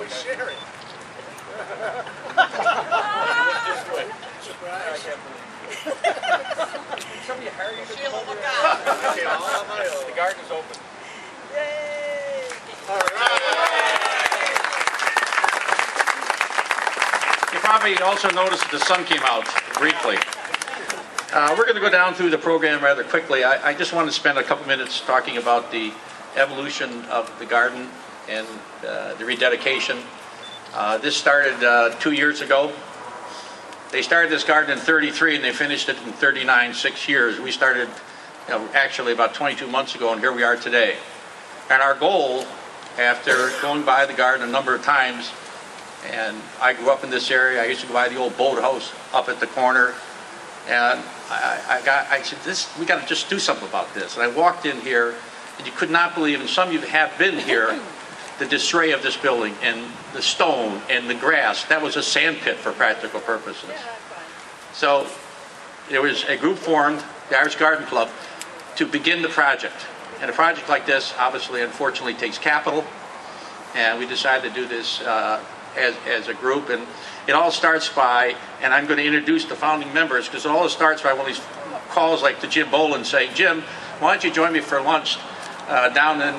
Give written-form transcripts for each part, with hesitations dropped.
Sherry. Somebody hire you to Sheila, look out. The garden is open. Yay! All right. You probably also noticed that the sun came out briefly. We're going to go down through the program rather quickly. I just want to spend a couple minutes talking about the evolution of the garden and the rededication. This started 2 years ago. They started this garden in 33 and they finished it in 39, 6 years. We started actually about 22 months ago, and here we are today. And our goal, after going by the garden a number of times, and I grew up in this area, I used to go by the old boathouse up at the corner, and I said, we got to just do something about this. And I walked in here, and you could not believe, and some of you have been here, the disarray of this building, and the stone, and the grass. That was a sand pit for practical purposes. So there was a group formed, the Irish Garden Club, to begin the project. And a project like this, obviously, unfortunately, takes capital. And we decided to do this as a group. And it all starts by, and I'm going to introduce the founding members, because it all starts by one of these calls like to Jim Boland saying, Jim, why don't you join me for lunch down in,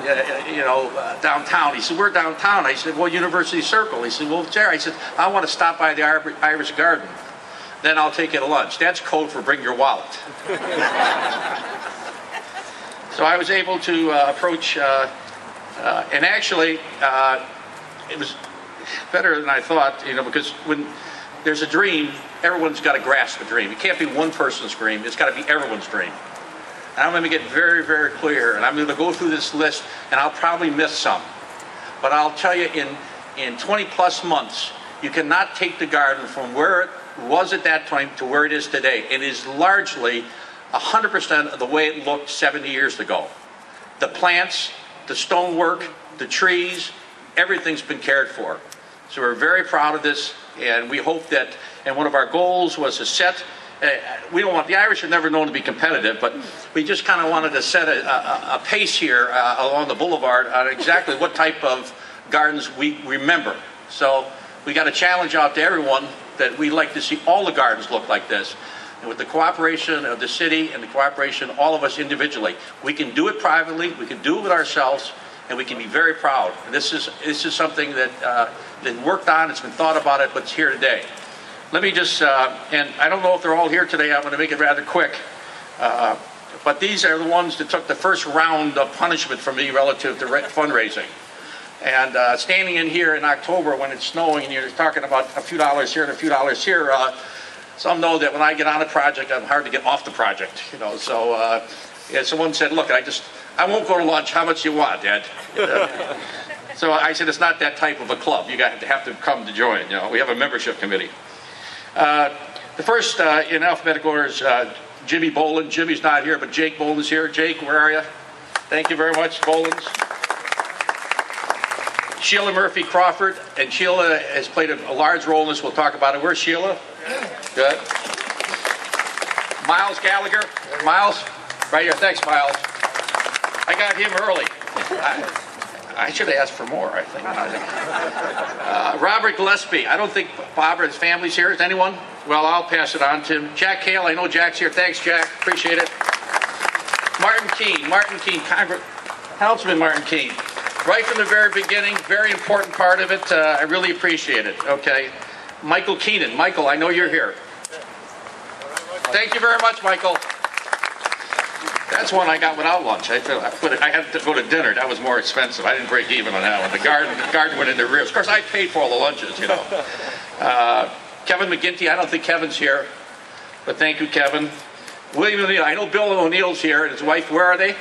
downtown. He said, we're downtown. I said, well, University Circle. He said, well, Jerry, I said, I want to stop by the Irish Garden. Then I'll take you to lunch. That's code for bring your wallet. So I was able to approach, and actually, it was better than I thought, because when there's a dream, everyone's got to grasp the dream. It can't be one person's dream. It's got to be everyone's dream. And I'm going to get very, very clear, and I'm going to go through this list, and I'll probably miss some. But I'll tell you, in 20-plus months, you cannot take the garden from where it was at that time to where it is today. It is largely 100% of the way it looked 70 years ago. The plants, the stonework, the trees, everything's been cared for. So we're very proud of this, and we hope that, and one of our goals was to set, we don't want, the Irish are never known to be competitive, but we just kind of wanted to set a pace here along the boulevard on exactly what type of gardens we remember. So we got a challenge out to everyone that we'd like to see all the gardens look like this. And with the cooperation of the city and the cooperation of all of us individually, we can do it privately, we can do it with ourselves, and we can be very proud. And this is something that been worked on, it's been thought about it, but it's here today. Let me just, and I don't know if they're all here today, I'm going to make it rather quick. But these are the ones that took the first round of punishment from me relative to fundraising. And standing in here in October when it's snowing and you're talking about a few dollars here and a few dollars here, some know that when I get on a project, I'm hard to get off the project. So yeah, someone said, look, I won't go to lunch, how much do you want, Dad? So I said, it's not that type of a club. You have to come to join. We have a membership committee. The first in alphabetical order is Jimmy Boland. Jimmy's not here, but Jake Boland's here. Jake, where are you? Thank you very much, Bolands. Sheila Murphy Crawford, and Sheila has played a large role in this. We'll talk about it. Where's Sheila? Good. Miles Gallagher. Miles, right here. Thanks, Miles. I got him early. I should have asked for more, I think. Robert Gillespie. I don't think Bob or his family's here. Is anyone? Well, I'll pass it on to him. Jack Hale. I know Jack's here. Thanks, Jack. Appreciate it. Martin Keene. Councilman Martin Keene. Right from the very beginning, very important part of it. I really appreciate it. Okay. Michael Keenan. Michael, I know you're here. Thank you very much, Michael. That's one I got without lunch. I had to go to dinner. That was more expensive. I didn't break even on that one. The garden went in the rear. Of course, I paid for all the lunches, Kevin McGinty. I don't think Kevin's here, but thank you, Kevin. William O'Neill. I know Bill O'Neill's here, and his wife. Where are they?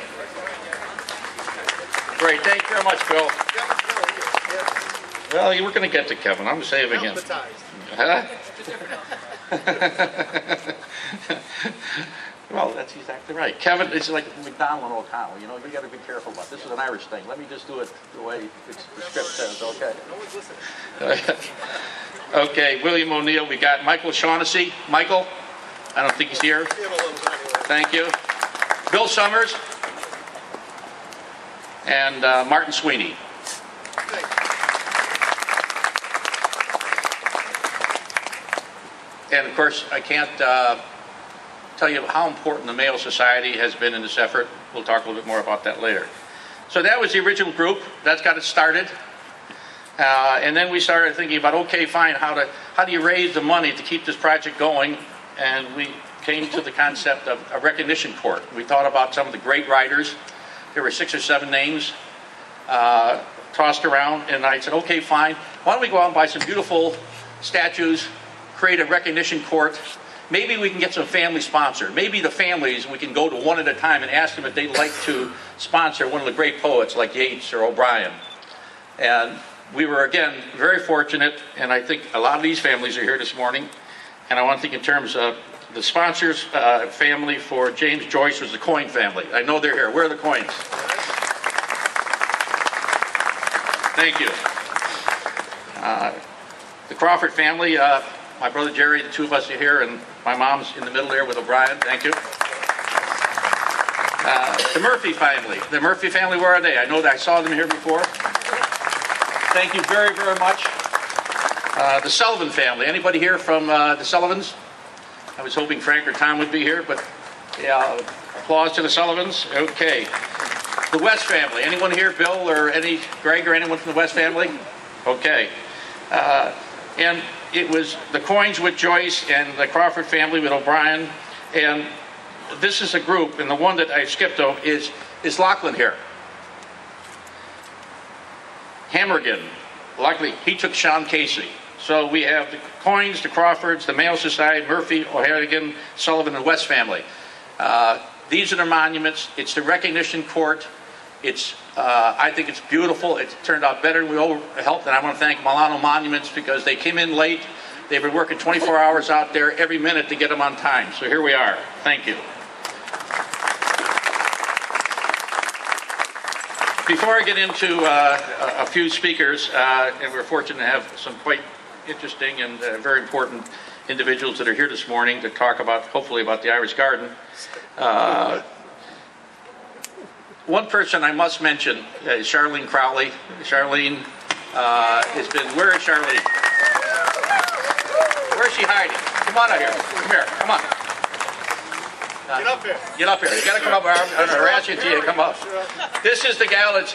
Great. Thank you very much, Bill. Well, you were going to get to Kevin. I'm saving him. Huh? Well, that's exactly right. Kevin, it's like McDonald and O'Connell. You got to be careful about this. This is an Irish thing. Let me just do it the way the script says. Okay. Okay. William O'Neill. We got Michael Shaughnessy. Michael, I don't think he's here. Thank you. Bill Summers and Martin Sweeney. And of course, I can't tell you how important the Mayo Society has been in this effort. We'll talk a little bit more about that later. So that was the original group. That's got it started. And then we started thinking about, okay, fine, how do you raise the money to keep this project going? And we came to the concept of a recognition court. We thought about some of the great writers. There were 6 or 7 names tossed around, and I said, okay, fine. Why don't we go out and buy some beautiful statues, create a recognition court. Maybe we can get some family sponsor. Maybe the families, we can go to one at a time and ask them if they'd like to sponsor one of the great poets like Yeats or O'Brien. And we were, again, very fortunate, and I think a lot of these families are here this morning. And I want to think in terms of the sponsors family for James Joyce was the Coyne family. I know they're here. Where are the Coynes? Thank you. The Crawford family, my brother Jerry, the 2 of us are here, and my mom's in the middle there with O'Brien. Thank you. The Murphy family. The Murphy family, where are they? I know that I saw them here before. Thank you very, very much. The Sullivan family. Anybody here from the Sullivans? I was hoping Frank or Tom would be here, but yeah, applause to the Sullivans. Okay. The West family. Anyone here? Bill or Greg or anyone from the West family? Okay. And it was the Coynes with Joyce and the Crawford family with O'Brien. And this is a group, and the one that I skipped though is Lachlan here. Hammergan. Luckily, he took Sean Casey. So we have the Coynes, the Crawfords, the Mayo Society, Murphy, O'Harrigan, Sullivan, and West family. These are their monuments. It's the recognition court. It's, I think it's beautiful. It turned out better than we all helped, and I want to thank Milano Monuments because they came in late. They've been working 24 hours out there every minute to get them on time. So here we are. Thank you. Before I get into a few speakers, and we're fortunate to have some quite interesting and very important individuals that are here this morning to talk about, hopefully, about the Irish Garden. One person I must mention is Charlene Crowley. Charlene has been, where is Charlene? Where's she hiding? Come on out here. Come here. Come on. Get up here. Get up here. You got to come up. I'm going to harass you until you come up. This is the gal that's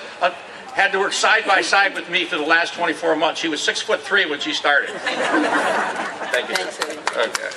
had to work side by side with me for the last 24 months. She was 6'3" when she started. Thank you. Thanks, okay.